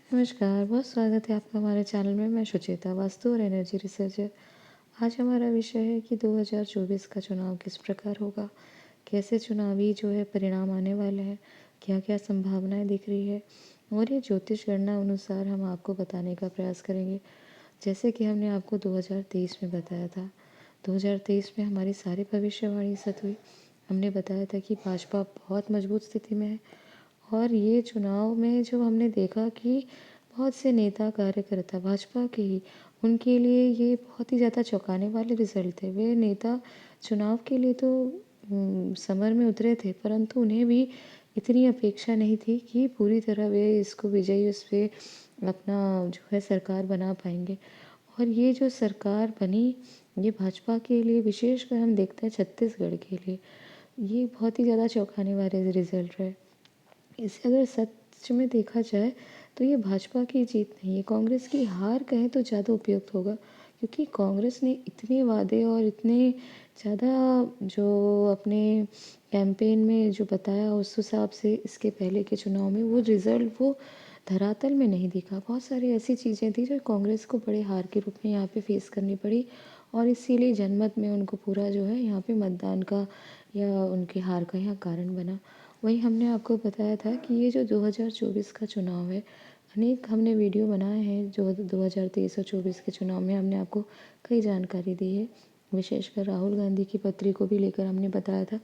नमस्कार, बहुत स्वागत है आपका हमारे चैनल में। मैं सुचेता, वास्तु और एनर्जी रिसर्चर। आज हमारा विषय है कि 2024 का चुनाव किस प्रकार होगा, कैसे चुनावी जो है परिणाम आने वाले हैं, क्या-क्या संभावनाएं दिख रही है और ये ज्योतिष गणना अनुसार हम आपको बताने का प्रयास करेंगे। जैसे कि हमने आपको 2023 में बताया था। 2023 में हमारी सारी भविष्यवाणी सच हुई। हमने बताया था कि भाजपा बहुत मजबूत स्थिति में है और ये चुनाव में जो हमने देखा कि बहुत से नेता कार्यकर्ता भाजपा के ही, उनके लिए ये बहुत ही ज़्यादा चौंकाने वाले रिजल्ट थे। वे नेता चुनाव के लिए तो समर में उतरे थे, परंतु उन्हें भी इतनी अपेक्षा नहीं थी कि पूरी तरह वे इसको विजयी उस पे अपना जो है सरकार बना पाएंगे। और ये जो सरकार बनी, ये भाजपा के लिए विशेषकर हम देखते हैं छत्तीसगढ़ के लिए, ये बहुत ही ज़्यादा चौंकाने वाले रिजल्ट रहे। इसे अगर सच में देखा जाए तो ये भाजपा की जीत नहीं है, कांग्रेस की हार कहें तो ज़्यादा उपयुक्त होगा, क्योंकि कांग्रेस ने इतने वादे और इतने ज़्यादा जो अपने कैंपेन में जो बताया, उस हिसाब से इसके पहले के चुनाव में वो रिज़ल्ट वो धरातल में नहीं दिखा। बहुत सारी ऐसी चीज़ें थी जो कांग्रेस को बड़े हार के रूप में यहाँ पे फेस करनी पड़ी और इसीलिए जनमत में उनको पूरा जो है यहाँ पे मतदान का या उनकी हार का यहाँ कारण बना। वही हमने आपको बताया था कि ये जो 2024 का चुनाव है, अनेक हमने वीडियो बनाए हैं जो 2023 और 24 के चुनाव में हमने आपको कई जानकारी दी है। विशेषकर राहुल गांधी की पत्री को भी लेकर हमने बताया था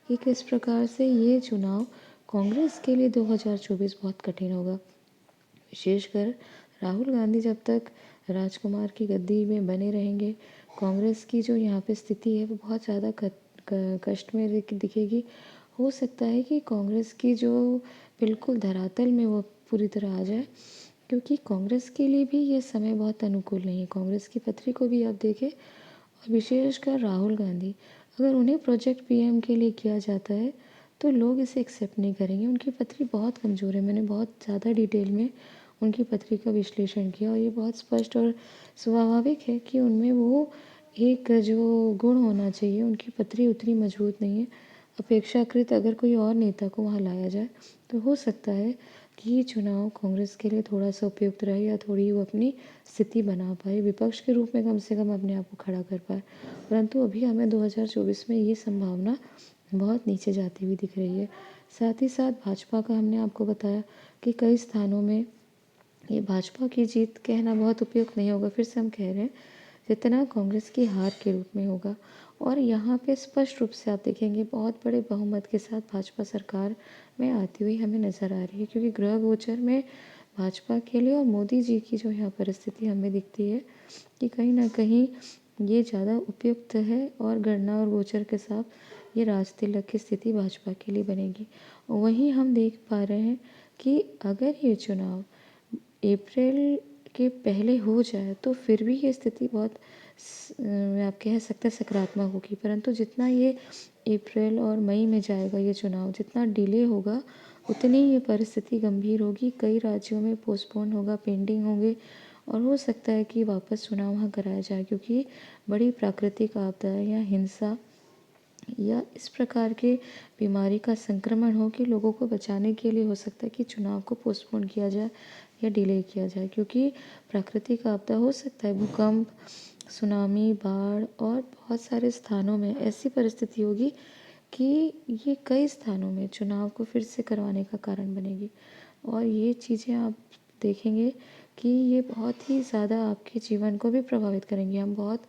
कि किस प्रकार से ये चुनाव कांग्रेस के लिए 2024 बहुत कठिन होगा। विशेषकर राहुल गांधी जब तक राजकुमार की गद्दी में बने रहेंगे, कांग्रेस की जो यहाँ पे स्थिति है वो बहुत ज़्यादा कष्ट में दिखेगी। हो सकता है कि कांग्रेस की जो बिल्कुल धरातल में वो पूरी तरह आ जाए, क्योंकि कांग्रेस के लिए भी ये समय बहुत अनुकूल नहीं है। कांग्रेस की पत्री को भी आप देखें, और विशेषकर राहुल गांधी, अगर उन्हें प्रोजेक्ट पीएम के लिए किया जाता है तो लोग इसे एक्सेप्ट नहीं करेंगे। उनकी पत्री बहुत कमज़ोर है, मैंने बहुत ज़्यादा डिटेल में उनकी पत्री का विश्लेषण किया और ये बहुत स्पष्ट और स्वाभाविक है कि उनमें वो एक जो गुण होना चाहिए, उनकी पत्री उतनी मजबूत नहीं है। अपेक्षाकृत अगर कोई और नेता को वहाँ लाया जाए तो हो सकता है कि ये चुनाव कांग्रेस के लिए थोड़ा सा उपयुक्त रहे या थोड़ी वो अपनी स्थिति बना पाए, विपक्ष के रूप में कम से कम अपने आप को खड़ा कर पाए। परंतु अभी हमें 2024 में ये संभावना बहुत नीचे जाती हुई दिख रही है। साथ ही साथ भाजपा का हमने आपको बताया कि कई स्थानों में ये भाजपा की जीत कहना बहुत उपयुक्त नहीं होगा, फिर से हम कह रहे हैं, जितना कांग्रेस की हार के रूप में होगा। और यहाँ पे स्पष्ट रूप से आप देखेंगे बहुत बड़े बहुमत के साथ भाजपा सरकार में आती हुई हमें नज़र आ रही है, क्योंकि गृह गोचर में भाजपा के लिए और मोदी जी की जो यहाँ परिस्थिति हमें दिखती है कि कहीं ना कहीं ये ज़्यादा उपयुक्त है और गणना और गोचर के साथ ये राज तिलक की स्थिति भाजपा के लिए बनेगी। वहीं हम देख पा रहे हैं कि अगर ये चुनाव अप्रैल के पहले हो जाए तो फिर भी ये स्थिति बहुत आप कह सकते हैं सकारात्मक होगी, परंतु जितना ये अप्रैल और मई में जाएगा ये चुनाव, जितना डिले होगा उतनी ये परिस्थिति गंभीर होगी। कई राज्यों में पोस्टपोन होगा, पेंडिंग होंगे और हो सकता है कि वापस चुनाव वहाँ कराया जाए, क्योंकि बड़ी प्राकृतिक आपदा या हिंसा या इस प्रकार के बीमारी का संक्रमण हो कि लोगों को बचाने के लिए हो सकता है कि चुनाव को पोस्टपोन किया जाए या डिले किया जाए। क्योंकि प्राकृतिक आपदा हो सकता है, भूकंप, सुनामी, बाढ़ और बहुत सारे स्थानों में ऐसी परिस्थिति होगी कि ये कई स्थानों में चुनाव को फिर से करवाने का कारण बनेगी। और ये चीज़ें आप देखेंगे कि ये बहुत ही ज़्यादा आपके जीवन को भी प्रभावित करेंगी। हम बहुत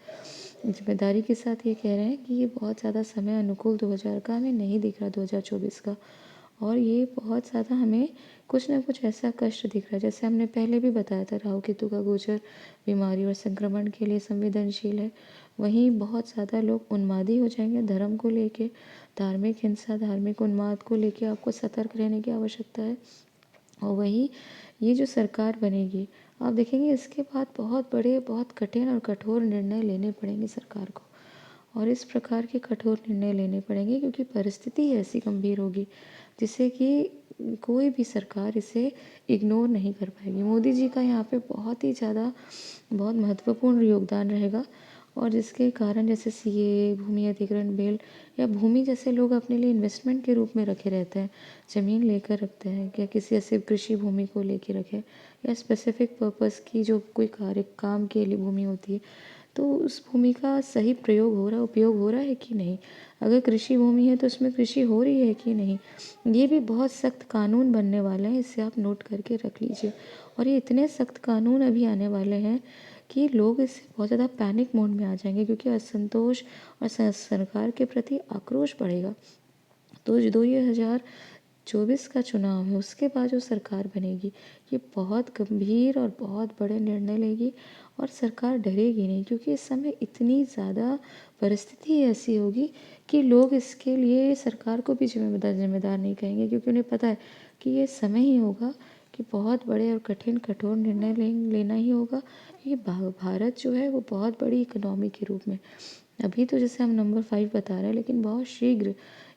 जिम्मेदारी के साथ ये कह रहे हैं कि ये बहुत ज़्यादा समय अनुकूल 2000 का हमें नहीं दिख रहा, 2024 का। और ये बहुत ज़्यादा हमें कुछ ना कुछ ऐसा कष्ट दिख रहा है, जैसे हमने पहले भी बताया था, राहु केतु का गोचर बीमारी और संक्रमण के लिए संवेदनशील है। वहीं बहुत ज़्यादा लोग उन्मादी हो जाएंगे धर्म को लेके, धार्मिक हिंसा, धार्मिक उन्माद को लेके आपको सतर्क रहने की आवश्यकता है। और वहीं ये जो सरकार बनेगी, आप देखेंगे इसके बाद बहुत बड़े, बहुत कठिन और कठोर निर्णय लेने पड़ेंगे सरकार को। और इस प्रकार के कठोर निर्णय लेने पड़ेंगे क्योंकि परिस्थिति ऐसी गंभीर होगी जिससे कि कोई भी सरकार इसे इग्नोर नहीं कर पाएगी। मोदी जी का यहाँ पे बहुत ही ज़्यादा बहुत महत्वपूर्ण योगदान रहेगा और जिसके कारण जैसे सीए, भूमि अधिग्रहण बिल या भूमि जैसे लोग अपने लिए इन्वेस्टमेंट के रूप में रखे रहते हैं, ज़मीन लेकर रखते हैं, या किसी ऐसे कृषि भूमि को लेके रखे या स्पेसिफिक पर्पस की जो कोई कार्य काम के लिए भूमि होती है, तो उस भूमि का सही प्रयोग हो रहा है, उपयोग हो रहा है कि नहीं। अगर कृषि भूमि है तो उसमें कृषि हो रही है कि नहीं। ये भी बहुत सख्त कानून बनने वाले हैं, इसे आप नोट करके रख लीजिए। और ये इतने सख्त कानून अभी आने वाले हैं कि लोग इससे बहुत ज़्यादा पैनिक मोड में आ जाएंगे, क्योंकि असंतोष और सरकार के प्रति आक्रोश बढ़ेगा। तो जो 2024 का चुनाव है, उसके बाद जो सरकार बनेगी, ये बहुत गंभीर और बहुत बड़े निर्णय लेगी और सरकार डरेगी नहीं, क्योंकि इस समय इतनी ज़्यादा परिस्थिति ऐसी होगी कि लोग इसके लिए सरकार को भी जिम्मेदार नहीं कहेंगे, क्योंकि उन्हें पता है कि ये समय ही होगा कि बहुत बड़े और कठिन कठोर निर्णय लेना ही होगा। ये भारत जो है वो बहुत बड़ी इकोनॉमी के रूप में, अभी तो जैसे हम नंबर 5 बता रहे हैं, लेकिन बहुत शीघ्र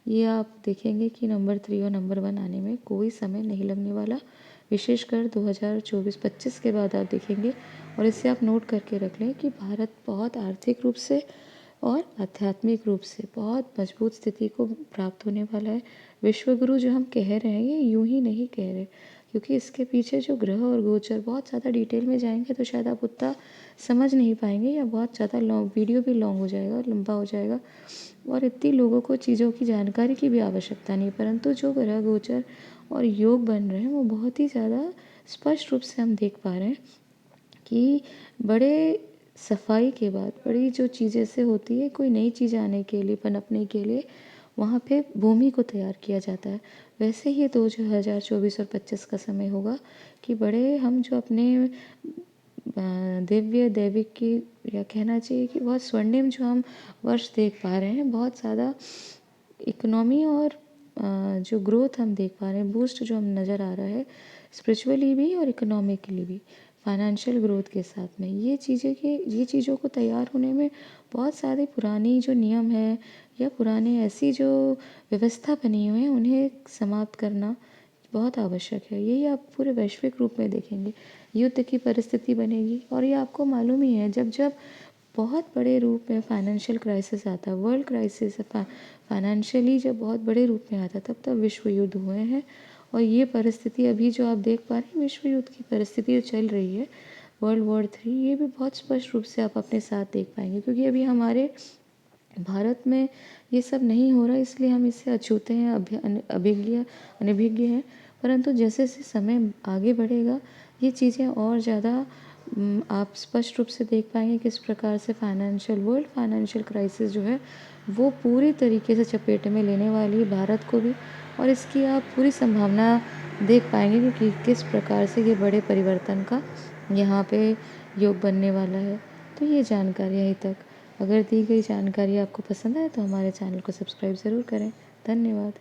ये आप देखेंगे कि नंबर 3 और नंबर 1 आने में कोई समय नहीं लगने वाला, विशेषकर 2024-25 के बाद आप देखेंगे। और इसे आप नोट करके रख लें कि भारत बहुत आर्थिक रूप से और आध्यात्मिक रूप से बहुत मजबूत स्थिति को प्राप्त होने वाला है। विश्वगुरु जो हम कह रहे हैं, ये यूं ही नहीं कह रहे, क्योंकि इसके पीछे जो ग्रह और गोचर, बहुत ज़्यादा डिटेल में जाएंगे तो शायद आप उतना समझ नहीं पाएंगे, या बहुत ज़्यादा लॉन्ग वीडियो भी लॉन्ग हो जाएगा, लंबा हो जाएगा, और इतनी लोगों को चीज़ों की जानकारी की भी आवश्यकता नहीं। परंतु जो ग्रह गोचर और योग बन रहे हैं वो बहुत ही ज़्यादा स्पष्ट रूप से हम देख पा रहे हैं कि बड़े सफाई के बाद बड़ी जो चीज़ें से होती है, कोई नई चीज़ आने के लिए, पनपने के लिए वहाँ पे भूमि को तैयार किया जाता है। वैसे ही 2024 और 25 का समय होगा कि बड़े हम जो अपने दिव्य दैविक की, या कहना चाहिए कि बहुत स्वर्णिम जो हम वर्ष देख पा रहे हैं, बहुत ज़्यादा इकोनॉमी और जो ग्रोथ हम देख पा रहे हैं, बूस्ट जो हम नज़र आ रहा है स्पिरिचुअली भी और इकोनॉमिकली भी, फाइनेंशियल ग्रोथ के साथ में, ये चीज़ों को तैयार होने में बहुत सारे पुरानी जो नियम है या पुराने ऐसी जो व्यवस्था बनी हुई है, उन्हें समाप्त करना बहुत आवश्यक है। यही आप पूरे वैश्विक रूप में देखेंगे, युद्ध की परिस्थिति बनेगी। और ये आपको मालूम ही है, जब जब बहुत बड़े रूप में फाइनेंशियल क्राइसिस आता है, वर्ल्ड क्राइसिस फाइनेंशियली जब बहुत बड़े रूप में आता है, तब तब विश्व युद्ध हुए हैं। और ये परिस्थिति अभी जो आप देख पा रहे हैं, विश्व युद्ध की परिस्थिति जो चल रही है, वर्ल्ड वॉर 3, ये भी बहुत स्पष्ट रूप से आप अपने साथ देख पाएंगे, क्योंकि अभी हमारे भारत में ये सब नहीं हो रहा, इसलिए हम इससे अछूते हैं, अनभिज्ञ हैं। परंतु जैसे जैसे समय आगे बढ़ेगा, ये चीज़ें और ज़्यादा आप स्पष्ट रूप से देख पाएंगे किस प्रकार से वर्ल्ड फाइनेंशियल क्राइसिस जो है वो पूरी तरीके से चपेट में लेने वाली है भारत को भी। और इसकी आप पूरी संभावना देख पाएंगे कि किस प्रकार से ये बड़े परिवर्तन का यहाँ पे योग बनने वाला है। तो ये जानकारी यहीं तक। अगर दी गई जानकारी आपको पसंद आए तो हमारे चैनल को सब्सक्राइब ज़रूर करें। धन्यवाद।